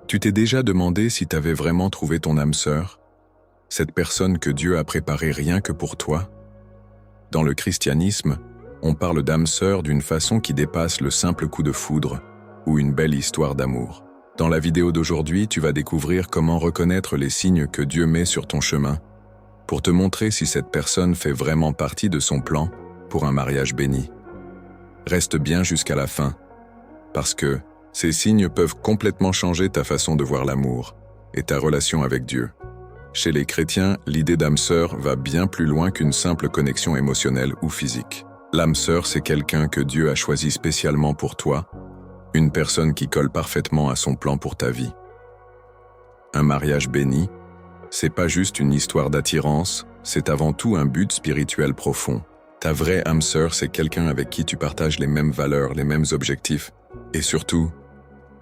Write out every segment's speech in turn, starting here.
Tu t'es déjà demandé si t'avais vraiment trouvé ton âme sœur, cette personne que Dieu a préparée rien que pour toi? Dans le christianisme, on parle d'âme sœur d'une façon qui dépasse le simple coup de foudre ou une belle histoire d'amour. Dans la vidéo d'aujourd'hui, tu vas découvrir comment reconnaître les signes que Dieu met sur ton chemin pour te montrer si cette personne fait vraiment partie de son plan pour un mariage béni. Reste bien jusqu'à la fin, parce que ces signes peuvent complètement changer ta façon de voir l'amour et ta relation avec Dieu. Chez les chrétiens, l'idée d'âme sœur va bien plus loin qu'une simple connexion émotionnelle ou physique. L'âme sœur, c'est quelqu'un que Dieu a choisi spécialement pour toi, une personne qui colle parfaitement à son plan pour ta vie. Un mariage béni, c'est pas juste une histoire d'attirance, c'est avant tout un but spirituel profond. Ta vraie âme sœur, c'est quelqu'un avec qui tu partages les mêmes valeurs, les mêmes objectifs, et surtout,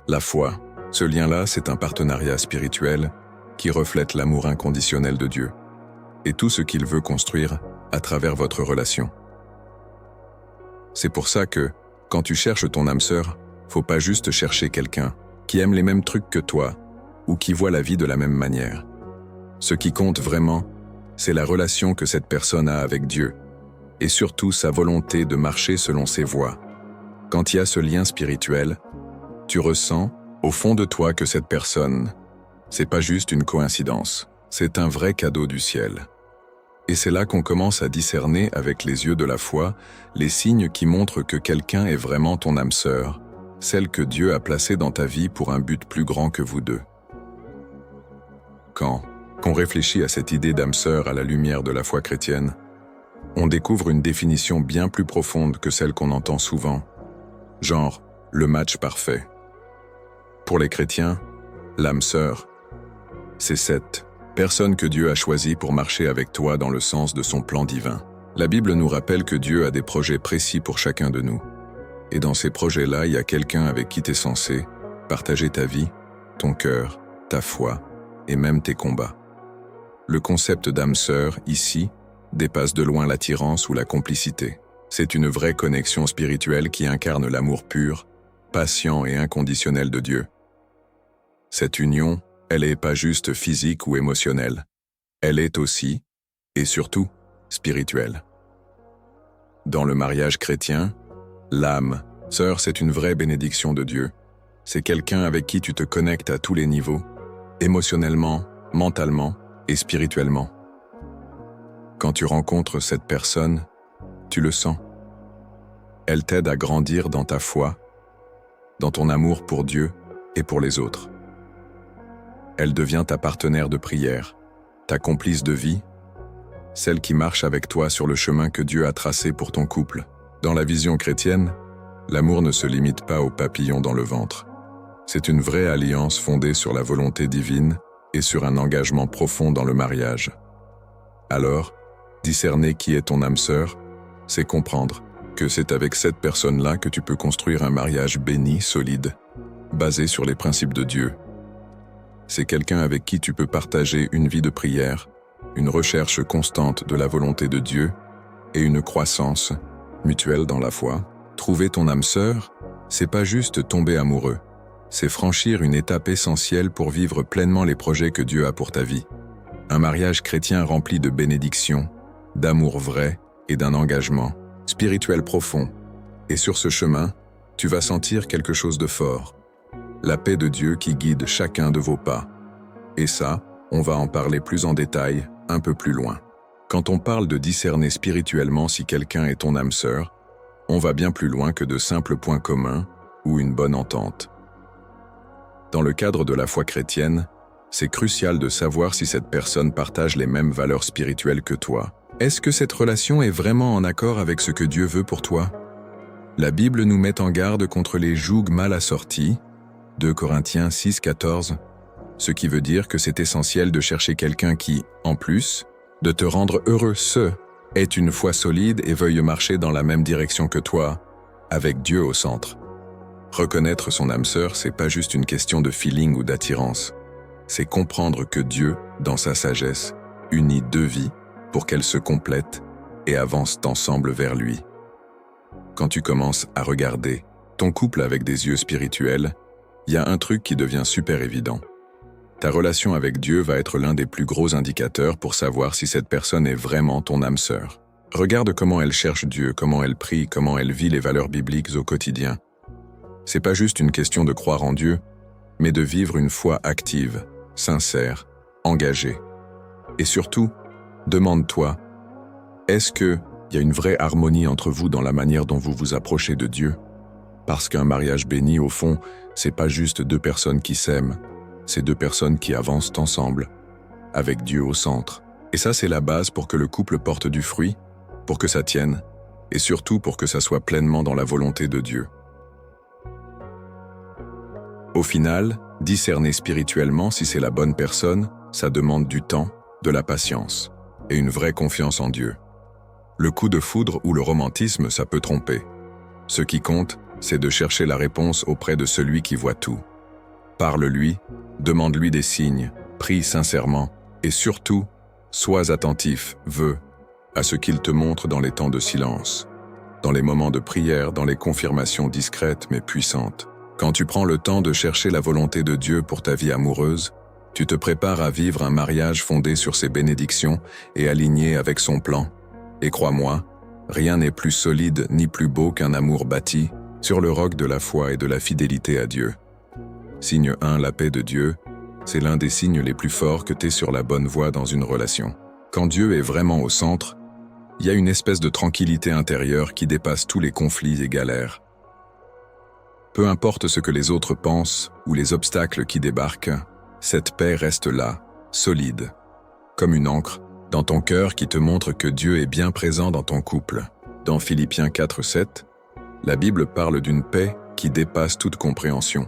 la foi. Ce lien-là, c'est un partenariat spirituel qui reflète l'amour inconditionnel de Dieu et tout ce qu'il veut construire à travers votre relation. C'est pour ça que, quand tu cherches ton âme sœur, faut pas juste chercher quelqu'un qui aime les mêmes trucs que toi ou qui voit la vie de la même manière. Ce qui compte vraiment, c'est la relation que cette personne a avec Dieu et surtout sa volonté de marcher selon ses voies. Quand il y a ce lien spirituel, tu ressens, au fond de toi, que cette personne, c'est pas juste une coïncidence, c'est un vrai cadeau du ciel. Et c'est là qu'on commence à discerner avec les yeux de la foi les signes qui montrent que quelqu'un est vraiment ton âme sœur, celle que Dieu a placée dans ta vie pour un but plus grand que vous deux. Quand on réfléchit à cette idée d'âme sœur à la lumière de la foi chrétienne, on découvre une définition bien plus profonde que celle qu'on entend souvent, genre le match parfait. Pour les chrétiens, l'âme sœur, c'est cette personne que Dieu a choisie pour marcher avec toi dans le sens de son plan divin. La Bible nous rappelle que Dieu a des projets précis pour chacun de nous. Et dans ces projets-là, il y a quelqu'un avec qui tu es censé partager ta vie, ton cœur, ta foi et même tes combats. Le concept d'âme sœur, ici, dépasse de loin l'attirance ou la complicité. C'est une vraie connexion spirituelle qui incarne l'amour pur, patient et inconditionnel de Dieu. Cette union, elle n'est pas juste physique ou émotionnelle. Elle est aussi, et surtout, spirituelle. Dans le mariage chrétien, l'âme sœur, c'est une vraie bénédiction de Dieu. C'est quelqu'un avec qui tu te connectes à tous les niveaux, émotionnellement, mentalement et spirituellement. Quand tu rencontres cette personne, tu le sens. Elle t'aide à grandir dans ta foi, dans ton amour pour Dieu et pour les autres. Elle devient ta partenaire de prière, ta complice de vie, celle qui marche avec toi sur le chemin que Dieu a tracé pour ton couple. Dans la vision chrétienne, l'amour ne se limite pas aux papillons dans le ventre. C'est une vraie alliance fondée sur la volonté divine et sur un engagement profond dans le mariage. Alors, discerner qui est ton âme sœur, c'est comprendre que c'est avec cette personne-là que tu peux construire un mariage béni, solide, basé sur les principes de Dieu. C'est quelqu'un avec qui tu peux partager une vie de prière, une recherche constante de la volonté de Dieu et une croissance mutuelle dans la foi. Trouver ton âme sœur, c'est pas juste tomber amoureux, c'est franchir une étape essentielle pour vivre pleinement les projets que Dieu a pour ta vie. Un mariage chrétien rempli de bénédictions, d'amour vrai et d'un engagement spirituel profond. Et sur ce chemin, tu vas sentir quelque chose de fort. La paix de Dieu qui guide chacun de vos pas. Et ça, on va en parler plus en détail, un peu plus loin. Quand on parle de discerner spirituellement si quelqu'un est ton âme sœur, on va bien plus loin que de simples points communs ou une bonne entente. Dans le cadre de la foi chrétienne, c'est crucial de savoir si cette personne partage les mêmes valeurs spirituelles que toi. Est-ce que cette relation est vraiment en accord avec ce que Dieu veut pour toi? La Bible nous met en garde contre les jougs mal assortis, 2 Corinthiens 6,14, ce qui veut dire que c'est essentiel de chercher quelqu'un qui, en plus de te rendre heureux, ait une foi solide et veuille marcher dans la même direction que toi, avec Dieu au centre. Reconnaître son âme sœur, c'est pas juste une question de feeling ou d'attirance. C'est comprendre que Dieu, dans sa sagesse, unit deux vies pour qu'elles se complètent et avancent ensemble vers lui. Quand tu commences à regarder ton couple avec des yeux spirituels, Il y a un truc qui devient super évident. Ta relation avec Dieu va être l'un des plus gros indicateurs pour savoir si cette personne est vraiment ton âme sœur. Regarde comment elle cherche Dieu, comment elle prie, comment elle vit les valeurs bibliques au quotidien. C'est pas juste une question de croire en Dieu, mais de vivre une foi active, sincère, engagée. Et surtout, demande-toi, est-ce qu'il y a une vraie harmonie entre vous dans la manière dont vous vous approchez de Dieu? Parce qu'un mariage béni, au fond, c'est pas juste deux personnes qui s'aiment, c'est deux personnes qui avancent ensemble, avec Dieu au centre. Et ça, c'est la base pour que le couple porte du fruit, pour que ça tienne, et surtout pour que ça soit pleinement dans la volonté de Dieu. Au final, discerner spirituellement si c'est la bonne personne, ça demande du temps, de la patience, et une vraie confiance en Dieu. Le coup de foudre ou le romantisme, ça peut tromper. Ce qui compte, c'est de chercher la réponse auprès de celui qui voit tout. Parle-lui, demande-lui des signes, prie sincèrement, et surtout, sois attentif, à ce qu'il te montre dans les temps de silence, dans les moments de prière, dans les confirmations discrètes mais puissantes. Quand tu prends le temps de chercher la volonté de Dieu pour ta vie amoureuse, tu te prépares à vivre un mariage fondé sur ses bénédictions et aligné avec son plan. Et crois-moi, rien n'est plus solide ni plus beau qu'un amour bâti sur le roc de la foi et de la fidélité à Dieu. Signe 1, la paix de Dieu, c'est l'un des signes les plus forts que tu es sur la bonne voie dans une relation. Quand Dieu est vraiment au centre, il y a une espèce de tranquillité intérieure qui dépasse tous les conflits et galères. Peu importe ce que les autres pensent ou les obstacles qui débarquent, cette paix reste là, solide, comme une encre dans ton cœur qui te montre que Dieu est bien présent dans ton couple. Dans Philippiens 4:7, la Bible parle d'une paix qui dépasse toute compréhension.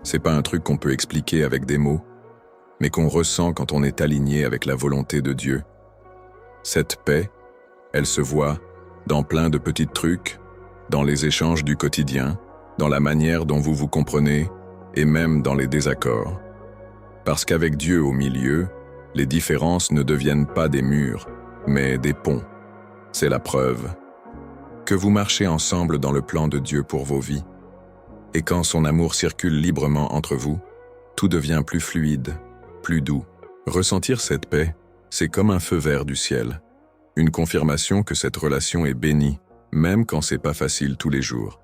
C'est pas un truc qu'on peut expliquer avec des mots, mais qu'on ressent quand on est aligné avec la volonté de Dieu. Cette paix, elle se voit dans plein de petits trucs, dans les échanges du quotidien, dans la manière dont vous vous comprenez, et même dans les désaccords. Parce qu'avec Dieu au milieu, les différences ne deviennent pas des murs, mais des ponts. C'est la preuve que vous marchez ensemble dans le plan de Dieu pour vos vies. Et quand son amour circule librement entre vous, tout devient plus fluide, plus doux. Ressentir cette paix, c'est comme un feu vert du ciel. Une confirmation que cette relation est bénie, même quand c'est pas facile tous les jours.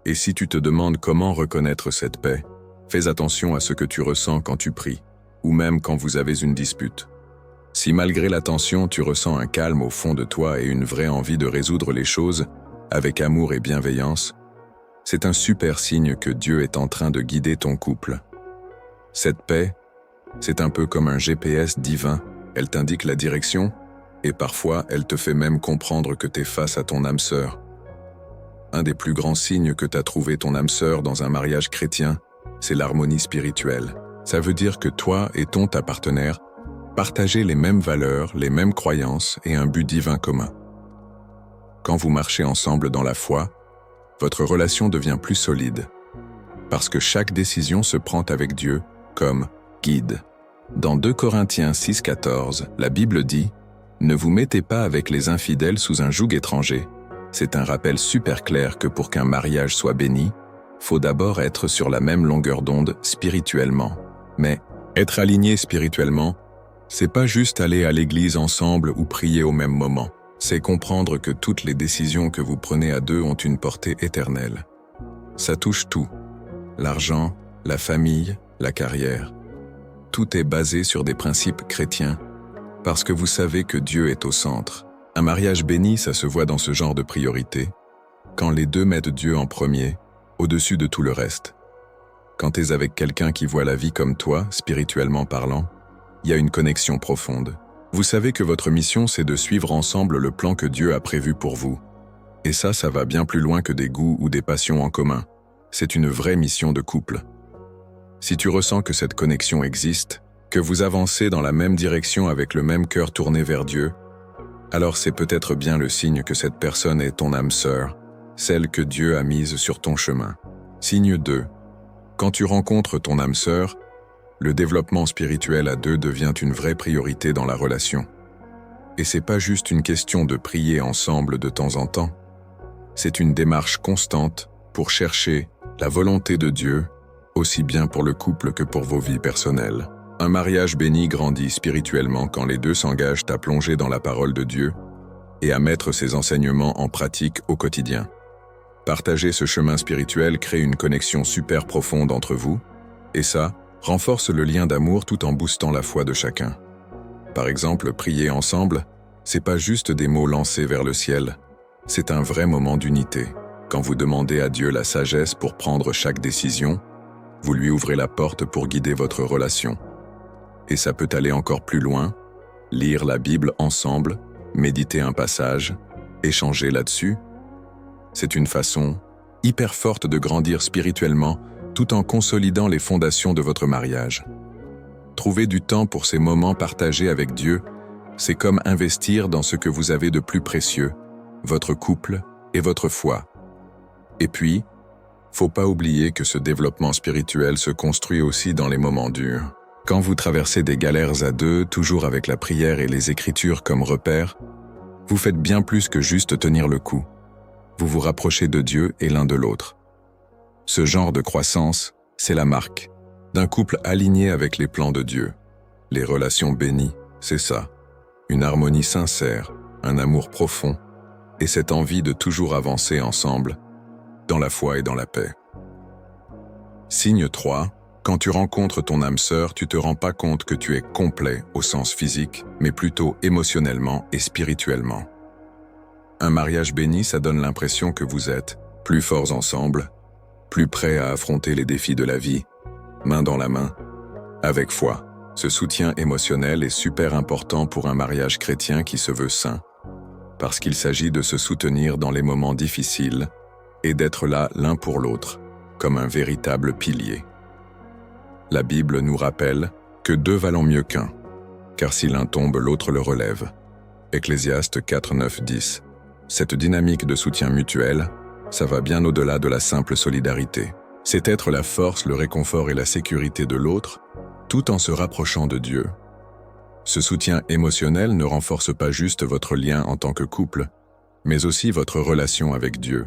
Et si tu te demandes comment reconnaître cette paix, fais attention à ce que tu ressens quand tu pries, ou même quand vous avez une dispute. Si malgré la tension, tu ressens un calme au fond de toi et une vraie envie de résoudre les choses, avec amour et bienveillance, c'est un super signe que Dieu est en train de guider ton couple. Cette paix, c'est un peu comme un GPS divin, elle t'indique la direction, et parfois elle te fait même comprendre que t'es face à ton âme sœur. Un des plus grands signes que t'as trouvé ton âme sœur dans un mariage chrétien, c'est l'harmonie spirituelle. Ça veut dire que toi et ta partenaire partagez les mêmes valeurs, les mêmes croyances et un but divin commun. Quand vous marchez ensemble dans la foi, votre relation devient plus solide, parce que chaque décision se prend avec Dieu comme guide. Dans 2 Corinthiens 6,14, la Bible dit « Ne vous mettez pas avec les infidèles sous un joug étranger ». C'est un rappel super clair que pour qu'un mariage soit béni, faut d'abord être sur la même longueur d'onde spirituellement. Mais être aligné spirituellement, c'est pas juste aller à l'église ensemble ou prier au même moment. C'est comprendre que toutes les décisions que vous prenez à deux ont une portée éternelle. Ça touche tout. L'argent, la famille, la carrière. Tout est basé sur des principes chrétiens, parce que vous savez que Dieu est au centre. Un mariage béni, ça se voit dans ce genre de priorité, quand les deux mettent Dieu en premier, au-dessus de tout le reste. Quand t'es avec quelqu'un qui voit la vie comme toi, spirituellement parlant, il y a une connexion profonde. Vous savez que votre mission, c'est de suivre ensemble le plan que Dieu a prévu pour vous. Et ça va bien plus loin que des goûts ou des passions en commun. C'est une vraie mission de couple. Si tu ressens que cette connexion existe, que vous avancez dans la même direction avec le même cœur tourné vers Dieu, alors c'est peut-être bien le signe que cette personne est ton âme sœur, celle que Dieu a mise sur ton chemin. Signe 2. Quand tu rencontres ton âme sœur, le développement spirituel à deux devient une vraie priorité dans la relation. Et c'est pas juste une question de prier ensemble de temps en temps. C'est une démarche constante pour chercher la volonté de Dieu aussi bien pour le couple que pour vos vies personnelles. Un mariage béni grandit spirituellement quand les deux s'engagent à plonger dans la parole de Dieu et à mettre ses enseignements en pratique au quotidien. Partager ce chemin spirituel crée une connexion super profonde entre vous, et ça renforce le lien d'amour tout en boostant la foi de chacun. Par exemple, prier ensemble, c'est pas juste des mots lancés vers le ciel, c'est un vrai moment d'unité. Quand vous demandez à Dieu la sagesse pour prendre chaque décision, vous lui ouvrez la porte pour guider votre relation. Et ça peut aller encore plus loin, lire la Bible ensemble, méditer un passage, échanger là-dessus. C'est une façon hyper forte de grandir spirituellement tout en consolidant les fondations de votre mariage. Trouver du temps pour ces moments partagés avec Dieu, c'est comme investir dans ce que vous avez de plus précieux, votre couple et votre foi. Et puis, faut pas oublier que ce développement spirituel se construit aussi dans les moments durs. Quand vous traversez des galères à deux, toujours avec la prière et les Écritures comme repère, vous faites bien plus que juste tenir le coup. Vous vous rapprochez de Dieu et l'un de l'autre. Ce genre de croissance, c'est la marque d'un couple aligné avec les plans de Dieu. Les relations bénies, c'est ça. Une harmonie sincère, un amour profond, et cette envie de toujours avancer ensemble, dans la foi et dans la paix. Signe 3. Quand tu rencontres ton âme sœur, tu te rends pas compte que tu es complet au sens physique, mais plutôt émotionnellement et spirituellement. Un mariage béni, ça donne l'impression que vous êtes plus forts ensemble, plus prêts à affronter les défis de la vie, main dans la main, avec foi. Ce soutien émotionnel est super important pour un mariage chrétien qui se veut saint, parce qu'il s'agit de se soutenir dans les moments difficiles et d'être là l'un pour l'autre, comme un véritable pilier. La Bible nous rappelle que deux valent mieux qu'un, car si l'un tombe, l'autre le relève. Ecclésiaste 4, 9, 10. Cette dynamique de soutien mutuel, ça va bien au-delà de la simple solidarité. C'est être la force, le réconfort et la sécurité de l'autre, tout en se rapprochant de Dieu. Ce soutien émotionnel ne renforce pas juste votre lien en tant que couple, mais aussi votre relation avec Dieu.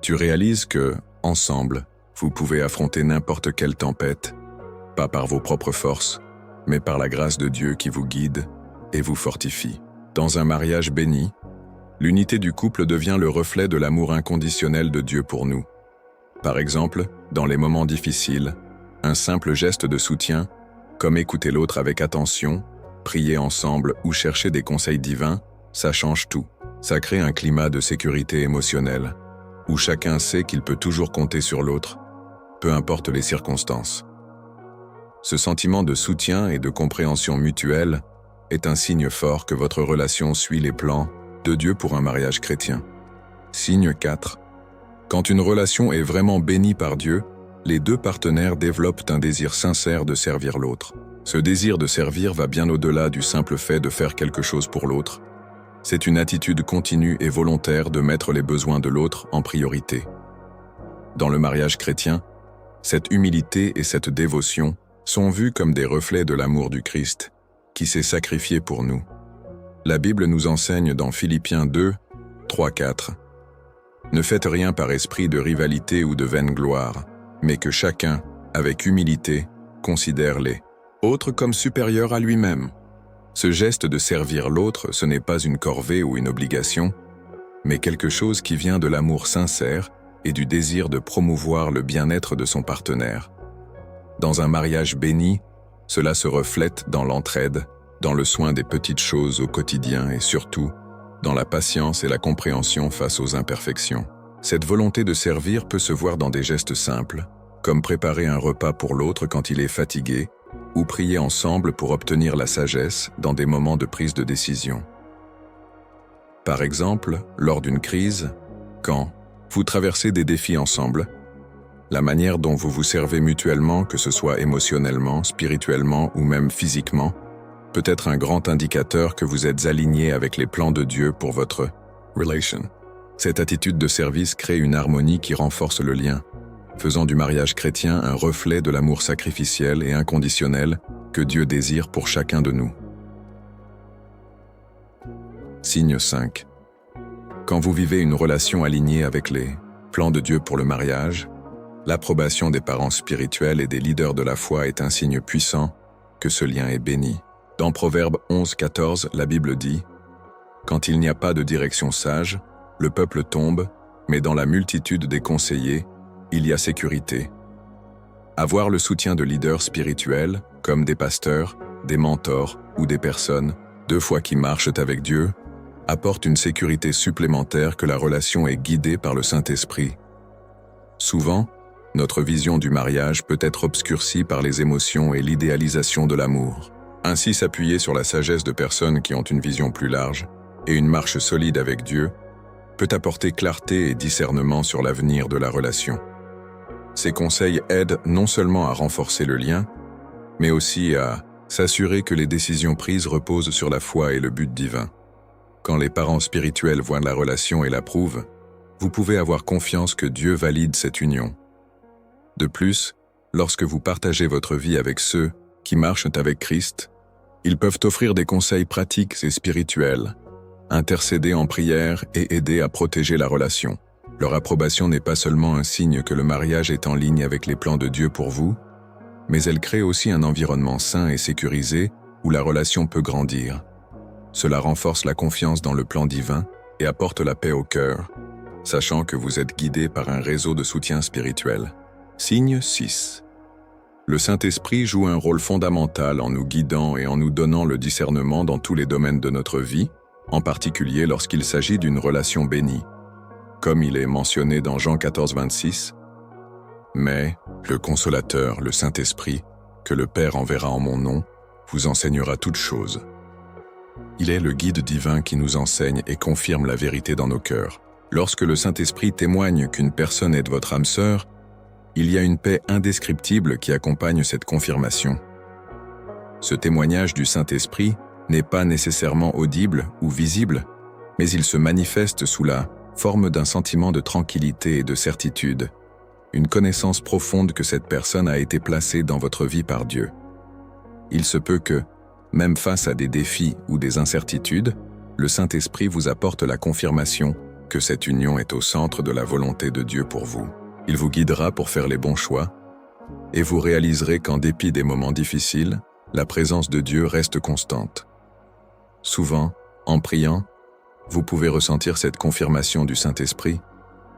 Tu réalises que, ensemble, vous pouvez affronter n'importe quelle tempête, pas par vos propres forces, mais par la grâce de Dieu qui vous guide et vous fortifie. Dans un mariage béni, l'unité du couple devient le reflet de l'amour inconditionnel de Dieu pour nous. Par exemple, dans les moments difficiles, un simple geste de soutien, comme écouter l'autre avec attention, prier ensemble ou chercher des conseils divins, ça change tout. Ça crée un climat de sécurité émotionnelle, où chacun sait qu'il peut toujours compter sur l'autre, peu importe les circonstances. Ce sentiment de soutien et de compréhension mutuelle est un signe fort que votre relation suit les plans de Dieu pour un mariage chrétien. Signe 4. Quand une relation est vraiment bénie par Dieu, les deux partenaires développent un désir sincère de servir l'autre. Ce désir de servir va bien au-delà du simple fait de faire quelque chose pour l'autre. C'est une attitude continue et volontaire de mettre les besoins de l'autre en priorité. Dans le mariage chrétien, cette humilité et cette dévotion sont vues comme des reflets de l'amour du Christ, qui s'est sacrifié pour nous. La Bible nous enseigne dans Philippiens 2, 3, 4. Ne faites rien par esprit de rivalité ou de vaine gloire, mais que chacun, avec humilité, considère les autres comme supérieurs à lui-même. Ce geste de servir l'autre, ce n'est pas une corvée ou une obligation, mais quelque chose qui vient de l'amour sincère et du désir de promouvoir le bien-être de son partenaire. Dans un mariage béni, cela se reflète dans l'entraide, dans le soin des petites choses au quotidien et surtout, dans la patience et la compréhension face aux imperfections. Cette volonté de servir peut se voir dans des gestes simples, comme préparer un repas pour l'autre quand il est fatigué, ou prier ensemble pour obtenir la sagesse dans des moments de prise de décision. Par exemple, lors d'une crise, quand vous traversez des défis ensemble, la manière dont vous vous servez mutuellement, que ce soit émotionnellement, spirituellement ou même physiquement, peut être un grand indicateur que vous êtes aligné avec les plans de Dieu pour votre relation. Cette attitude de service crée une harmonie qui renforce le lien, faisant du mariage chrétien un reflet de l'amour sacrificiel et inconditionnel que Dieu désire pour chacun de nous. Signe 5. Quand vous vivez une relation alignée avec les plans de Dieu pour le mariage, L'approbation des parents spirituels et des leaders de la foi est un signe puissant que ce lien est béni. Dans Proverbe 11:14, la Bible dit « Quand il n'y a pas de direction sage, le peuple tombe, mais dans la multitude des conseillers, il y a sécurité. » Avoir le soutien de leaders spirituels, comme des pasteurs, des mentors ou des personnes, de foi qui marchent avec Dieu, apporte une sécurité supplémentaire que la relation est guidée par le Saint-Esprit. Souvent, notre vision du mariage peut être obscurcie par les émotions et l'idéalisation de l'amour. Ainsi, s'appuyer sur la sagesse de personnes qui ont une vision plus large et une marche solide avec Dieu peut apporter clarté et discernement sur l'avenir de la relation. Ces conseils aident non seulement à renforcer le lien, mais aussi à s'assurer que les décisions prises reposent sur la foi et le but divin. Quand les parents spirituels voient la relation et l'approuvent, vous pouvez avoir confiance que Dieu valide cette union. De plus, lorsque vous partagez votre vie avec ceux qui marchent avec Christ, ils peuvent offrir des conseils pratiques et spirituels, intercéder en prière et aider à protéger la relation. Leur approbation n'est pas seulement un signe que le mariage est en ligne avec les plans de Dieu pour vous, mais elle crée aussi un environnement sain et sécurisé où la relation peut grandir. Cela renforce la confiance dans le plan divin et apporte la paix au cœur, sachant que vous êtes guidé par un réseau de soutien spirituel. Signe 6. Le Saint-Esprit joue un rôle fondamental en nous guidant et en nous donnant le discernement dans tous les domaines de notre vie, en particulier lorsqu'il s'agit d'une relation bénie. Comme il est mentionné dans Jean 14:26, « Mais le Consolateur, le Saint-Esprit, que le Père enverra en mon nom, vous enseignera toutes choses. » Il est le guide divin qui nous enseigne et confirme la vérité dans nos cœurs. Lorsque le Saint-Esprit témoigne qu'une personne est votre âme sœur, il y a une paix indescriptible qui accompagne cette confirmation. Ce témoignage du Saint-Esprit n'est pas nécessairement audible ou visible, mais il se manifeste sous la forme d'un sentiment de tranquillité et de certitude, une connaissance profonde que cette personne a été placée dans votre vie par Dieu. Il se peut que, même face à des défis ou des incertitudes, le Saint-Esprit vous apporte la confirmation que cette union est au centre de la volonté de Dieu pour vous. Il vous guidera pour faire les bons choix, et vous réaliserez qu'en dépit des moments difficiles, la présence de Dieu reste constante. Souvent, en priant, vous pouvez ressentir cette confirmation du Saint-Esprit,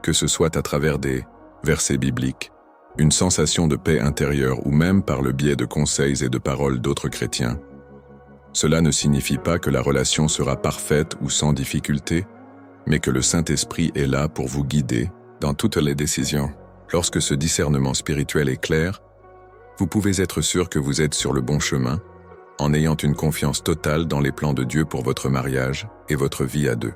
que ce soit à travers des versets bibliques, une sensation de paix intérieure ou même par le biais de conseils et de paroles d'autres chrétiens. Cela ne signifie pas que la relation sera parfaite ou sans difficulté, mais que le Saint-Esprit est là pour vous guider dans toutes les décisions. Lorsque ce discernement spirituel est clair, vous pouvez être sûr que vous êtes sur le bon chemin, en ayant une confiance totale dans les plans de Dieu pour votre mariage et votre vie à deux.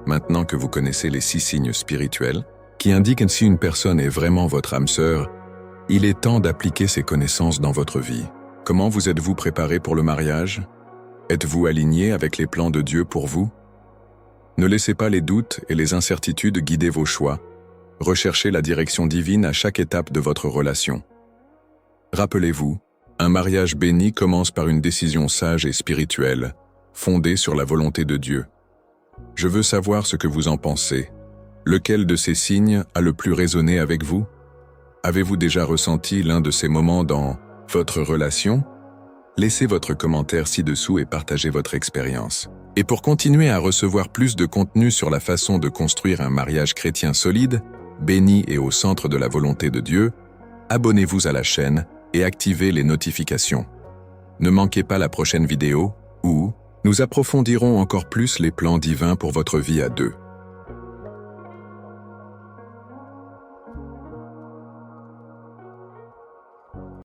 Maintenant que vous connaissez les 6 signes spirituels, qui indiquent si une personne est vraiment votre âme sœur, il est temps d'appliquer ces connaissances dans votre vie. Comment vous êtes-vous préparé pour le mariage? Êtes-vous aligné avec les plans de Dieu pour vous? Ne laissez pas les doutes et les incertitudes guider vos choix. Recherchez la direction divine à chaque étape de votre relation. Rappelez-vous, un mariage béni commence par une décision sage et spirituelle, fondée sur la volonté de Dieu. Je veux savoir ce que vous en pensez. Lequel de ces signes a le plus résonné avec vous? Avez-vous déjà ressenti l'un de ces moments dans votre relation? Laissez votre commentaire ci-dessous et partagez votre expérience. Et pour continuer à recevoir plus de contenu sur la façon de construire un mariage chrétien solide, béni et au centre de la volonté de Dieu, abonnez-vous à la chaîne et activez les notifications. Ne manquez pas la prochaine vidéo où nous approfondirons encore plus les plans divins pour votre vie à deux.